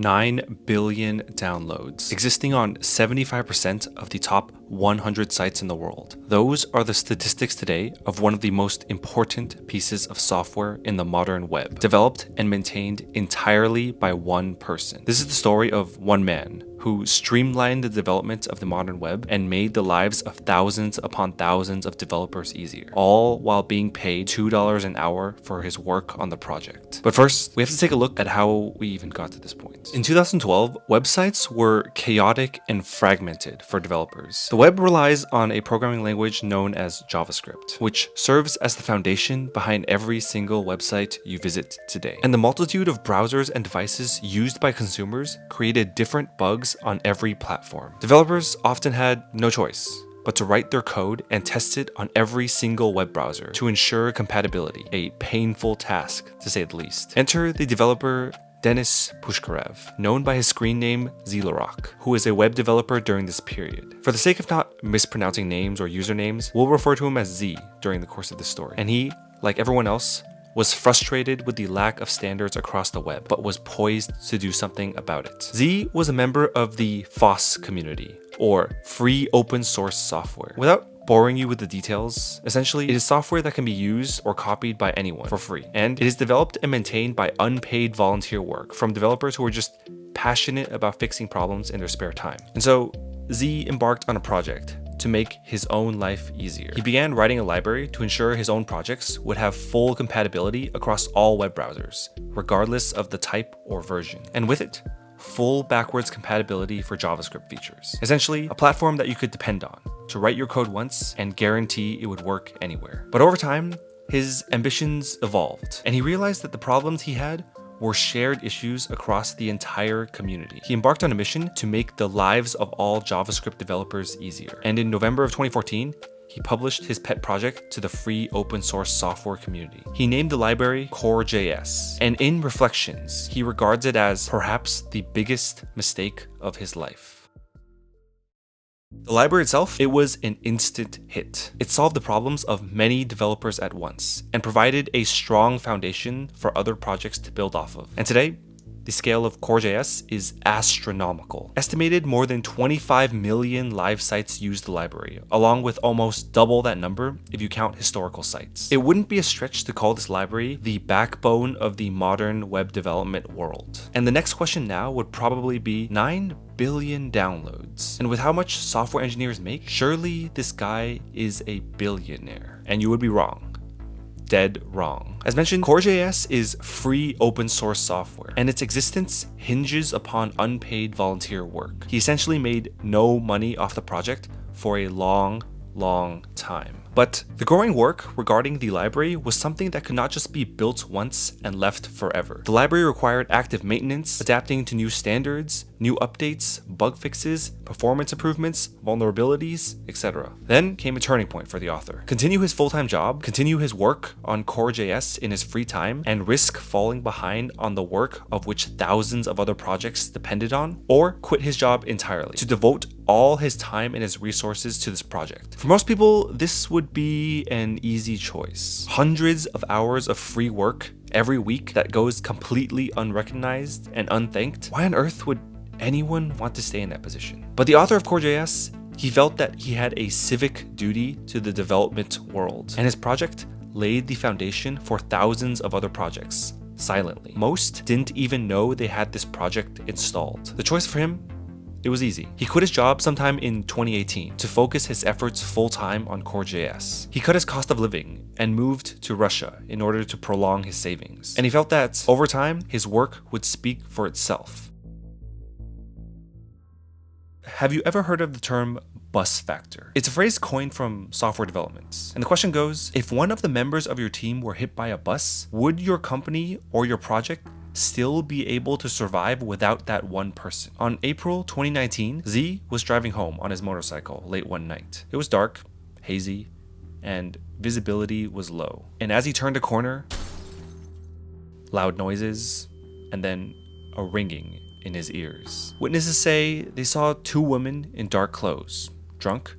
9 billion downloads, existing on 75% of the top 100 sites in the world. Those are the statistics today of one of the most important pieces of software in the modern web, developed and maintained entirely by one person. This is the story of one man who streamlined the development of the modern web and made the lives of thousands upon thousands of developers easier, all while being paid $2 an hour for his work on the project. But first, we have to take a look at how we even got to this point. In 2012, websites were chaotic and fragmented for developers. The web relies on a programming language known as JavaScript, which serves as the foundation behind every single website you visit today. And the multitude of browsers and devices used by consumers created different bugs on every platform. Developers often had no choice but to write their code and test it on every single web browser to ensure compatibility, a painful task to say the least. Enter the developer Denis Pushkarev, known by his screen name Zilarok, who is a web developer during this period. For the sake of not mispronouncing names or usernames, we'll refer to him as Z during the course of this story. And he, like everyone else, was frustrated with the lack of standards across the web, but was poised to do something about it. Z was a member of the FOSS community, or Free Open Source Software. Without boring you with the details, essentially it is software that can be used or copied by anyone for free, and it is developed and maintained by unpaid volunteer work from developers who are just passionate about fixing problems in their spare time. And so Z embarked on a project to make his own life easier. He began writing a library to ensure his own projects would have full compatibility across all web browsers, regardless of the type or version. And with it, full backwards compatibility for JavaScript features. Essentially, a platform that you could depend on to write your code once and guarantee it would work anywhere. But over time, his ambitions evolved, and he realized that the problems he had were shared issues across the entire community. He embarked on a mission to make the lives of all JavaScript developers easier. And in November of 2014, he published his pet project to the free open source software community. He named the library Core.js, and in reflections, he regards it as perhaps the biggest mistake of his life. The library itself, it was an instant hit. It solved the problems of many developers at once and provided a strong foundation for other projects to build off of. And today, the scale of Core.js is astronomical. Estimated more than 25 million live sites use the library, along with almost double that number if you count historical sites. It wouldn't be a stretch to call this library the backbone of the modern web development world. And the next question now would probably be 9 billion downloads. And with how much software engineers make, surely this guy is a billionaire. And you would be wrong. Dead wrong. As mentioned, Core.js is free open source software, and its existence hinges upon unpaid volunteer work. He essentially made no money off the project for a long time. But the growing work regarding the library was something that could not just be built once and left forever. The library required active maintenance, adapting to new standards, new updates, bug fixes, performance improvements, vulnerabilities, etc. Then came a turning point for the author. Continue his full-time job, continue his work on Core.js in his free time, and risk falling behind on the work of which thousands of other projects depended on, or quit his job entirely to devote all his time and his resources to this project. For most people, this would be an easy choice. Hundreds of hours of free work every week that goes completely unrecognized and unthanked. Why on earth would anyone want to stay in that position? But the author of Core.js, he felt that he had a civic duty to the development world, and his project laid the foundation for thousands of other projects silently. Most didn't even know they had this project installed. The choice for him, it was easy. He quit his job sometime in 2018 to focus his efforts full-time on Core.js. He cut his cost of living and moved to Russia in order to prolong his savings. And he felt that over time, his work would speak for itself. Have you ever heard of the term bus factor? It's a phrase coined from software development. And the question goes, if one of the members of your team were hit by a bus, would your company or your project still be able to survive without that one person? On April 2019, Z was driving home on his motorcycle late one night. It was dark, hazy, and visibility was low. And as he turned a corner, loud noises, and then a ringing in his ears. Witnesses say they saw two women in dark clothes, drunk,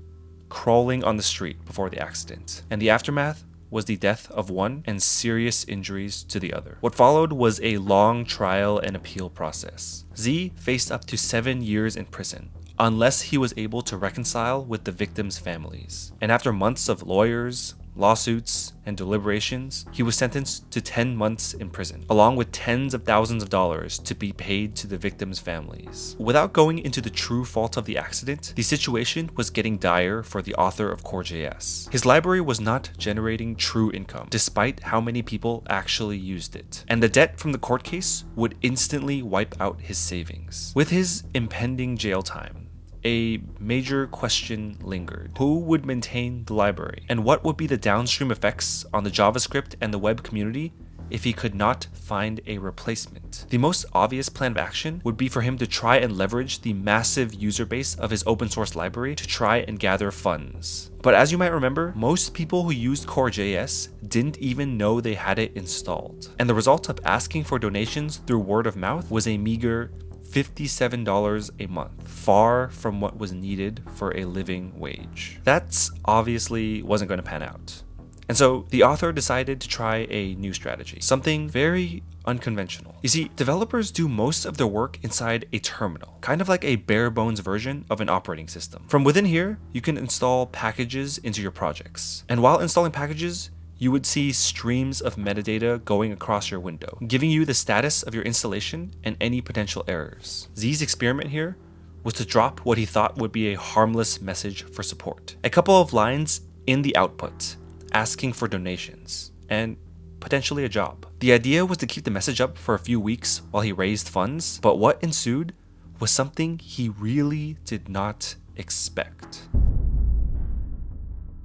crawling on the street before the accident. And the aftermath was the death of one and serious injuries to the other. What followed was a long trial and appeal process. Z faced up to 7 years in prison, unless he was able to reconcile with the victims' families. And after months of lawyers, lawsuits, and deliberations, he was sentenced to 10 months in prison, along with tens of thousands of dollars to be paid to the victims' families. Without going into the true fault of the accident, the situation was getting dire for the author of Core.js. His library was not generating true income, despite how many people actually used it. And the debt from the court case would instantly wipe out his savings. With his impending jail time, a major question lingered. Who would maintain the library? And what would be the downstream effects on the JavaScript and the web community if he could not find a replacement? The most obvious plan of action would be for him to try and leverage the massive user base of his open source library to try and gather funds. But as you might remember, most people who used Core.js didn't even know they had it installed. And the result of asking for donations through word of mouth was a meager $57 a month, far from what was needed for a living wage. That's obviously wasn't going to pan out. And so the author decided to try a new strategy, something very unconventional. You see, developers do most of their work inside a terminal, kind of like a bare bones version of an operating system. From within here, you can install packages into your projects. And while installing packages, you would see streams of metadata going across your window, giving you the status of your installation and any potential errors. Z's experiment here was to drop what he thought would be a harmless message for support. A couple of lines in the output, asking for donations, and potentially a job. The idea was to keep the message up for a few weeks while he raised funds, but what ensued was something he really did not expect.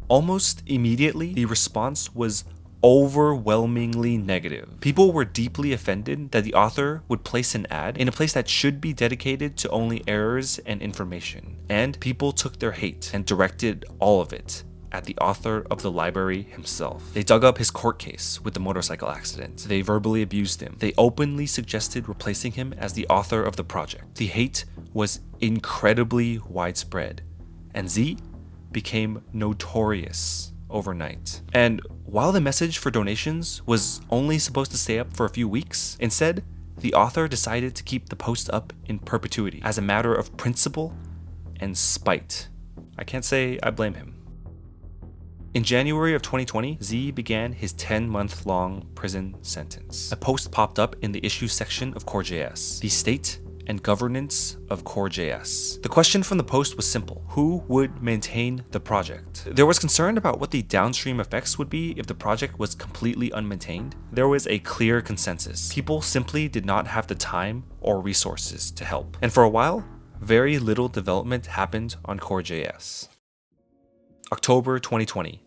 Almost immediately, the response was overwhelmingly negative. People were deeply offended that the author would place an ad in a place that should be dedicated to only errors and information. And people took their hate and directed all of it at the author of the library himself. They dug up his court case with the motorcycle accident. They verbally abused him. They openly suggested replacing him as the author of the project. The hate was incredibly widespread, and Z became notorious overnight. And while the message for donations was only supposed to stay up for a few weeks, instead, the author decided to keep the post up in perpetuity as a matter of principle and spite. I can't say I blame him. In January of 2020, Z began his 10-month-long prison sentence. A post popped up in the issues section of Core.js, the state and governance of Core.js. The question from the post was simple: who would maintain the project? There was concern about what the downstream effects would be if the project was completely unmaintained. There was a clear consensus. People simply did not have the time or resources to help. And for a while, very little development happened on Core.js. October 2020,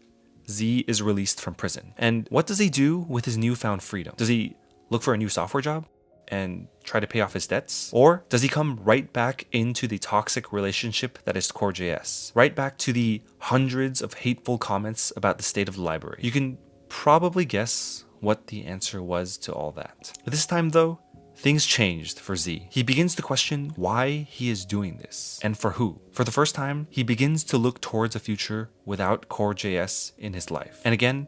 Z is released from prison. And what does he do with his newfound freedom? Does he look for a new software job and try to pay off his debts? Or does he come right back into the toxic relationship that is Core.js? Right back to the hundreds of hateful comments about the state of the library? You can probably guess what the answer was to all that. This time though, things changed for Z. He begins to question why he is doing this and for who. For the first time, he begins to look towards a future without Core.js in his life. And again,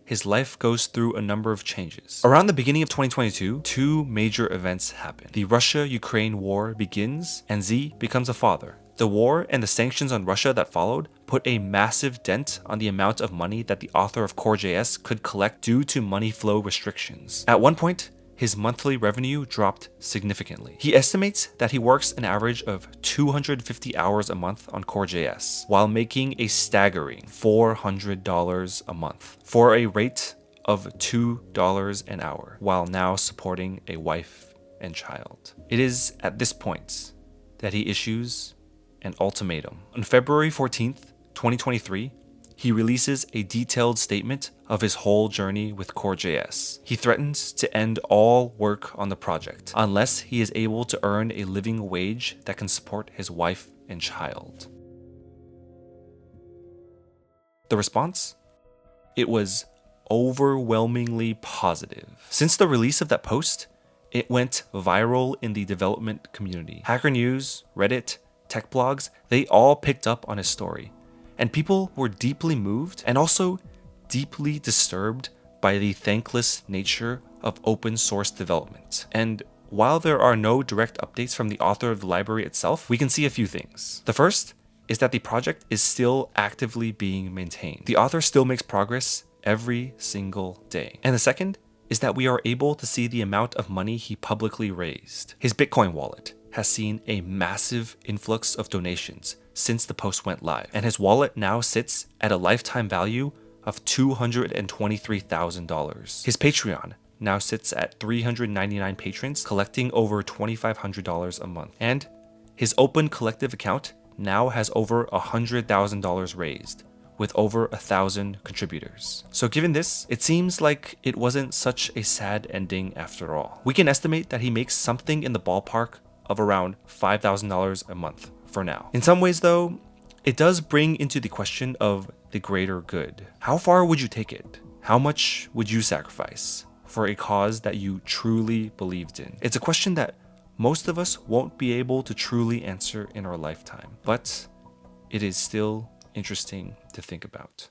his life goes through a number of changes. Around the beginning of 2022, two major events happen. The Russia-Ukraine war begins, and Z becomes a father. The war and the sanctions on Russia that followed put a massive dent on the amount of money that the author of Core.js could collect due to money flow restrictions. At one point, his monthly revenue dropped significantly. He estimates that he works an average of 250 hours a month on Core.js, while making a staggering $400 a month for a rate of $2 an hour, while now supporting a wife and child. It is at this point that he issues an ultimatum. On February 14th, 2023, he releases a detailed statement of his whole journey with Core.js. He threatens to end all work on the project unless he is able to earn a living wage that can support his wife and child. The response? It was overwhelmingly positive. Since the release of that post, it went viral in the development community. Hacker News, Reddit, tech blogs, they all picked up on his story. And people were deeply moved and also deeply disturbed by the thankless nature of open source development. And while there are no direct updates from the author of the library itself, we can see a few things. The first is that the project is still actively being maintained. The author still makes progress every single day. And the second is that we are able to see the amount of money he publicly raised. His Bitcoin wallet has seen a massive influx of donations since the post went live, and his wallet now sits at a lifetime value of $223,000. His Patreon now sits at 399 patrons, collecting over $2,500 a month. And his open collective account now has over $100,000 raised, with over 1,000 contributors. So given this, it seems like it wasn't such a sad ending after all. We can estimate that he makes something in the ballpark of around $5,000 a month for now. In some ways though, it does bring into the question of the greater good. How far would you take it? How much would you sacrifice for a cause that you truly believed in? It's a question that most of us won't be able to truly answer in our lifetime, but it is still interesting to think about.